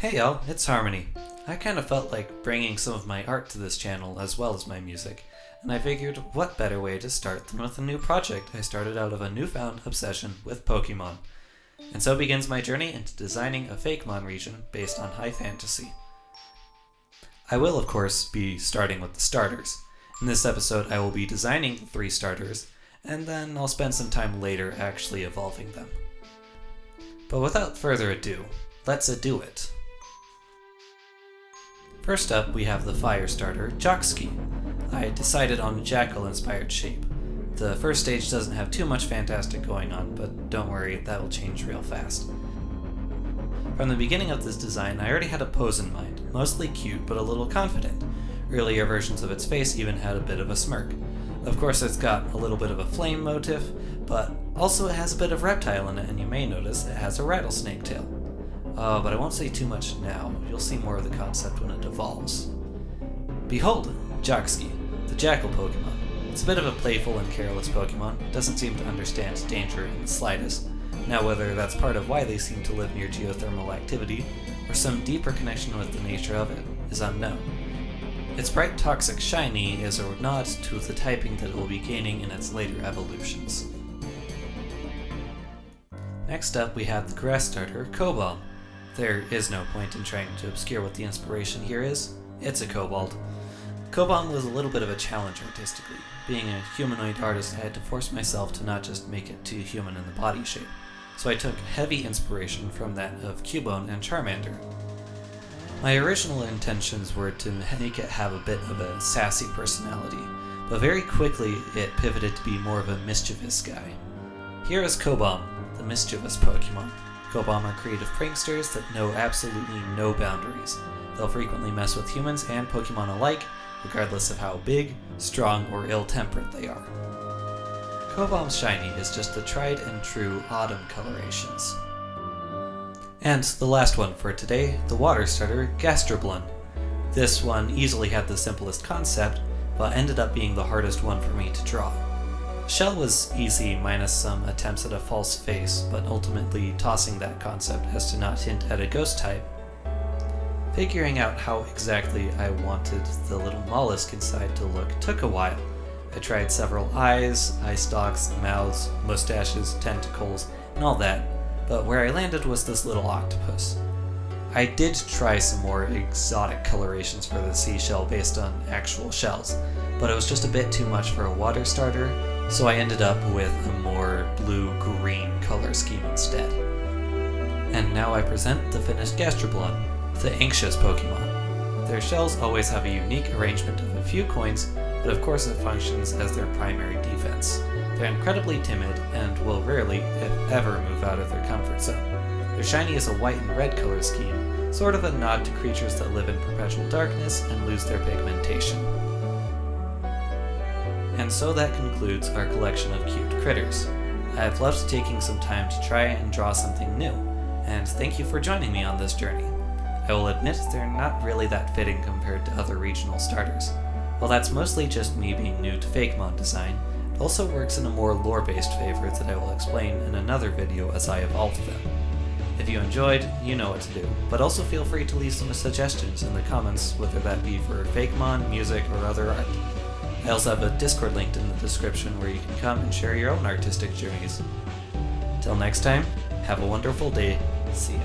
Hey y'all, it's Harmony. I kind of felt like bringing some of my art to this channel as well as my music, and I figured what better way to start than with a new project I started out of a newfound obsession with Pokemon. And so begins my journey into designing a Fakemon region based on high fantasy. I will of course be starting with the starters. In this episode I will be designing the 3 starters, and then I'll spend some time later actually evolving them. But without further ado, let's do it. First up, we have the fire starter, Jockski. I decided on a jackal-inspired shape. The first stage doesn't have too much fantastic going on, but don't worry, that will change real fast. From the beginning of this design, I already had a pose in mind, mostly cute but a little confident. Earlier versions of its face even had a bit of a smirk. Of course, it's got a little bit of a flame motif, but also it has a bit of reptile in it, and you may notice it has a rattlesnake tail. But I won't say too much now, you'll see more of the concept when it evolves. Behold, Jockski, the jackal Pokemon. It's a bit of a playful and careless Pokemon, it doesn't seem to understand danger in the slightest. Now whether that's part of why they seem to live near geothermal activity, or some deeper connection with the nature of it, is unknown. Its bright toxic shiny is a nod to the typing that it will be gaining in its later evolutions. Next up we have the grass starter, Cobalt. There is no point in trying to obscure what the inspiration here is. It's a kobold. Cobalt was a little bit of a challenge artistically. Being a humanoid artist, I had to force myself to not just make it too human in the body shape. So I took heavy inspiration from that of Cubone and Charmander. My original intentions were to make it have a bit of a sassy personality, but very quickly it pivoted to be more of a mischievous guy. Here is Cobalt, the mischievous Pokemon. Cobalt are creative pranksters that know absolutely no boundaries. They'll frequently mess with humans and Pokemon alike, regardless of how big, strong, or ill-tempered they are. Cobalt's shiny is just the tried and true autumn colorations. And the last one for today, the water starter, Gastroblun. This one easily had the simplest concept, but ended up being the hardest one for me to draw. The shell was easy minus some attempts at a false face, but ultimately tossing that concept as to not hint at a ghost type. Figuring out how exactly I wanted the little mollusk inside to look took a while. I tried several eyes, eye stalks, mouths, mustaches, tentacles, and all that, but where I landed was this little octopus. I did try some more exotic colorations for the seashell based on actual shells, but it was just a bit too much for a water starter, so I ended up with a more blue-green color scheme instead. And now I present the finished Gastroblun, the anxious Pokemon. Their shells always have a unique arrangement of a few coins, but of course it functions as their primary defense. They're incredibly timid and will rarely, if ever, move out of their comfort zone. Their shiny is a white and red color scheme, sort of a nod to creatures that live in perpetual darkness and lose their pigmentation. And so that concludes our collection of cute critters. I've loved taking some time to try and draw something new, and thank you for joining me on this journey. I will admit they're not really that fitting compared to other regional starters. While that's mostly just me being new to Fakemon design, it also works in a more lore-based favor that I will explain in another video as I evolve them. If you enjoyed, you know what to do, but also feel free to leave some suggestions in the comments, whether that be for Fakemon, music, or other art. I also have a Discord linked in the description where you can come and share your own artistic journeys. Till next time, have a wonderful day. See ya.